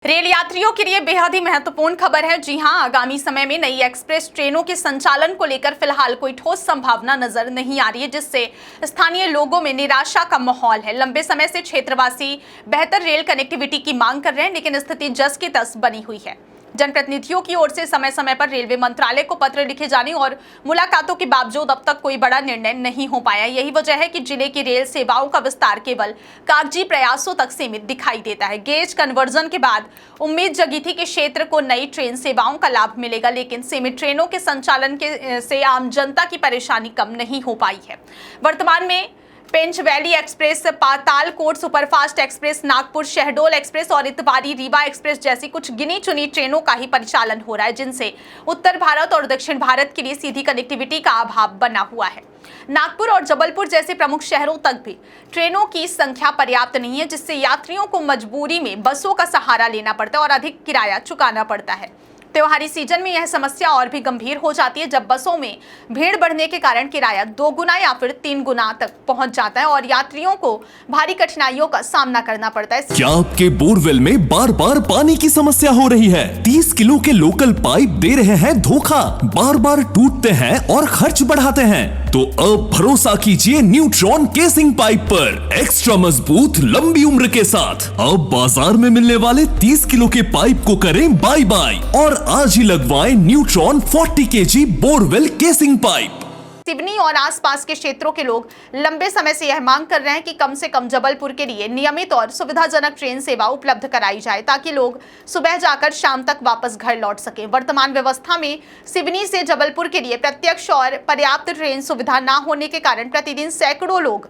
Rail यात्रियों के लिए बेहद ही महत्वपूर्ण खबर है। जी हां, आगामी समय में नई एक्सप्रेस ट्रेनों के संचालन को लेकर फिलहाल कोई ठोस संभावना नजर नहीं आ रही है, जिससे स्थानीय लोगों में निराशा का माहौल है। लंबे समय से क्षेत्रवासी बेहतर रेल कनेक्टिविटी की मांग कर रहे हैं, लेकिन स्थिति जस की तस बनी हुई है। जनप्रतिनिधियों की ओर से समय समय पर रेलवे मंत्रालय को पत्र लिखे जाने और मुलाकातों के बावजूद अब तक कोई बड़ा निर्णय नहीं हो पाया। यही वजह है कि जिले की रेल सेवाओं का विस्तार केवल कागजी प्रयासों तक सीमित दिखाई देता है। गेज कन्वर्जन के बाद उम्मीद जगी थी कि क्षेत्र को नई ट्रेन सेवाओं का लाभ मिलेगा, लेकिन सीमित ट्रेनों के संचालन से आम जनता की परेशानी कम नहीं हो पाई है। वर्तमान में Pench valley express, Patalkot superfast express, Nagpur Shahdol express और इतवारी रीवा एक्सप्रेस जैसी कुछ गिनी चुनी ट्रेनों का ही परिचालन हो रहा है, जिनसे उत्तर भारत और दक्षिण भारत के लिए सीधी कनेक्टिविटी का अभाव बना हुआ है। नागपुर और जबलपुर जैसे प्रमुख शहरों तक भी ट्रेनों की संख्या पर्याप्त नहीं है, जिससे यात्रियों को मजबूरी में बसों का सहारा लेना पड़ता है और अधिक किराया चुकाना पड़ता है। त्योहारी सीजन में यह समस्या और भी गंभीर हो जाती है, जब बसों में भीड़ बढ़ने के कारण किराया 2 गुना या फिर 3 गुना तक पहुंच जाता है और यात्रियों को भारी कठिनाइयों का सामना करना पड़ता है। क्या आपके बोरवेल में बार बार पानी की समस्या हो रही है? 30 किलो के लोकल पाइप दे रहे हैं धोखा, बार बार टूटते हैं और खर्च बढ़ाते हैं। तो अब भरोसा कीजिए न्यूट्रॉन केसिंग पाइप पर, एक्स्ट्रा मजबूत लंबी उम्र के साथ। अब बाजार में मिलने वाले 30 किलो के पाइप को करें बाय बाय और आज ही लगवाएं neutron 40 KG borewell casing pipe. Seoni और आसपास के क्षेत्रों के लोग लंबे समय से यह मांग कर रहे हैं कि कम से कम जबलपुर के लिए नियमित और सुविधाजनक ट्रेन सेवा उपलब्ध कराई जाए, ताकि लोग सुबह जाकर शाम तक वापस घर लौट सकें। वर्तमान व्यवस्था में सिवनी से जबलपुर के लिए प्रत्यक्ष और पर्याप्त ट्रेन सुविधा न होने के कारण प्रतिदिन सैकड़ों लोग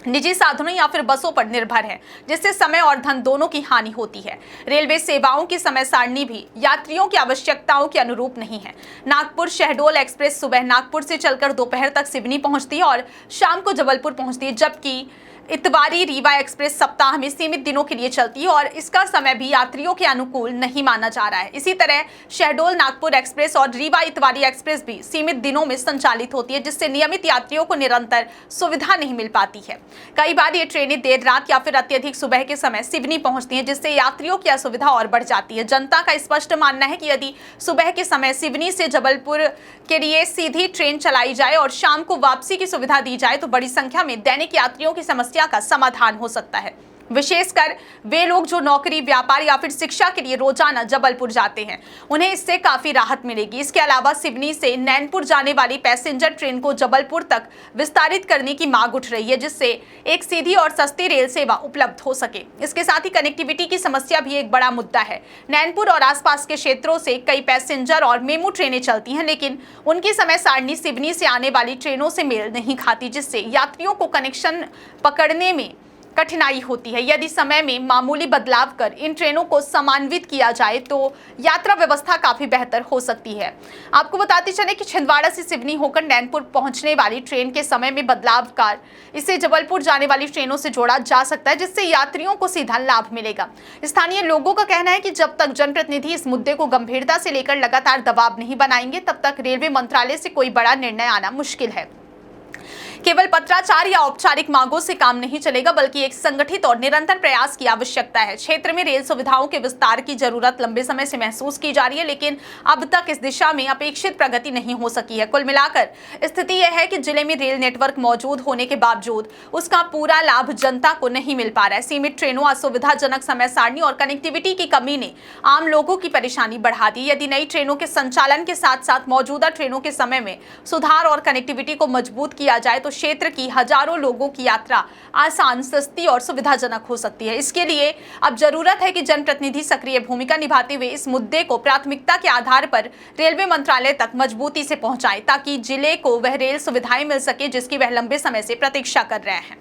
निजी साधनों या फिर बसों पर निर्भर है, जिससे समय और धन दोनों की हानि होती है। रेलवे सेवाओं की समय सारणी भी यात्रियों की आवश्यकताओं के अनुरूप नहीं है। नागपुर शहडोल एक्सप्रेस सुबह नागपुर से चलकर दोपहर तक सिवनी पहुंचती है और शाम को जबलपुर पहुंचती है, जबकि इतवारी रीवा एक्सप्रेस सप्ताह में सीमित दिनों के लिए चलती है और इसका समय भी यात्रियों के अनुकूल नहीं माना जा रहा है। इसी तरह शहडोल नागपुर एक्सप्रेस और रीवा इतवारी एक्सप्रेस भी सीमित दिनों में संचालित होती है, जिससे नियमित यात्रियों को निरंतर सुविधा नहीं मिल पाती है। कई बार ये ट्रेनें देर रात या फिर अत्यधिक सुबह के समय सिवनी पहुंचती हैं, जिससे यात्रियों की असुविधा और बढ़ जाती है। जनता का स्पष्ट मानना है कि यदि सुबह के समय सिवनी से जबलपुर के लिए सीधी ट्रेन चलाई जाए और शाम को वापसी की सुविधा दी जाए, तो बड़ी संख्या में दैनिक यात्रियों की समस्या का समाधान हो सकता है। विशेषकर वे लोग जो नौकरी, व्यापार या फिर शिक्षा के लिए रोजाना जबलपुर जाते हैं, उन्हें इससे काफी राहत मिलेगी। इसके अलावा सिवनी से नैनपुर जाने वाली पैसेंजर ट्रेन को जबलपुर तक विस्तारित करने की मांग उठ रही है, जिससे एक सीधी और सस्ती रेल सेवा उपलब्ध हो सके। इसके साथ ही कनेक्टिविटी की समस्या भी एक बड़ा मुद्दा है। नैनपुर और आसपास के क्षेत्रों से कई पैसेंजर और मेमू ट्रेनें चलती हैं, लेकिन उनकी समय सारणी सिवनी से आने वाली ट्रेनों से मेल नहीं खाती, जिससे यात्रियों को कनेक्शन पकड़ने में कठिनाई होती है। यदि समय में मामूली बदलाव कर इन ट्रेनों को समन्वित किया जाए तो यात्रा व्यवस्था काफी बेहतर हो सकती है। आपको बताते चले कि छिंदवाड़ा से सिवनी होकर नैनपुर पहुंचने वाली ट्रेन के समय में बदलाव कर इसे जबलपुर जाने वाली ट्रेनों से जोड़ा जा सकता है, जिससे यात्रियों को सीधा लाभ मिलेगा। स्थानीय लोगों का कहना है कि जब तक जनप्रतिनिधि इस मुद्दे को गंभीरता से लेकर लगातार दबाव नहीं बनाएंगे, तब तक रेलवे मंत्रालय से कोई बड़ा निर्णय आना मुश्किल है। केवल पत्राचार या औपचारिक मांगों से काम नहीं चलेगा, बल्कि एक संगठित और निरंतर प्रयास की आवश्यकता है। क्षेत्र में रेल सुविधाओं के विस्तार की जरूरत लंबे समय से महसूस की जा रही है, लेकिन अब तक इस दिशा में अपेक्षित प्रगति नहीं हो सकी है। कुल मिलाकर स्थिति यह है कि जिले में रेल नेटवर्क मौजूद होने के बावजूद उसका पूरा लाभ जनता को नहीं मिल पा रहा है। सीमित ट्रेनों, असुविधाजनक समय सारणी और कनेक्टिविटी की कमी ने आम लोगों की परेशानी बढ़ा दी। यदि नई ट्रेनों के संचालन के साथ साथ मौजूदा ट्रेनों के समय में सुधार और कनेक्टिविटी को मजबूत किया जाए, तो क्षेत्र की हजारों लोगों की यात्रा आसान, सस्ती और सुविधाजनक हो सकती है। इसके लिए अब जरूरत है कि जनप्रतिनिधि सक्रिय भूमिका निभाते हुए इस मुद्दे को प्राथमिकता के आधार पर रेलवे मंत्रालय तक मजबूती से पहुंचाएं, ताकि जिले को वह रेल सुविधाएं मिल सके जिसकी वह लंबे समय से प्रतीक्षा कर रहे हैं।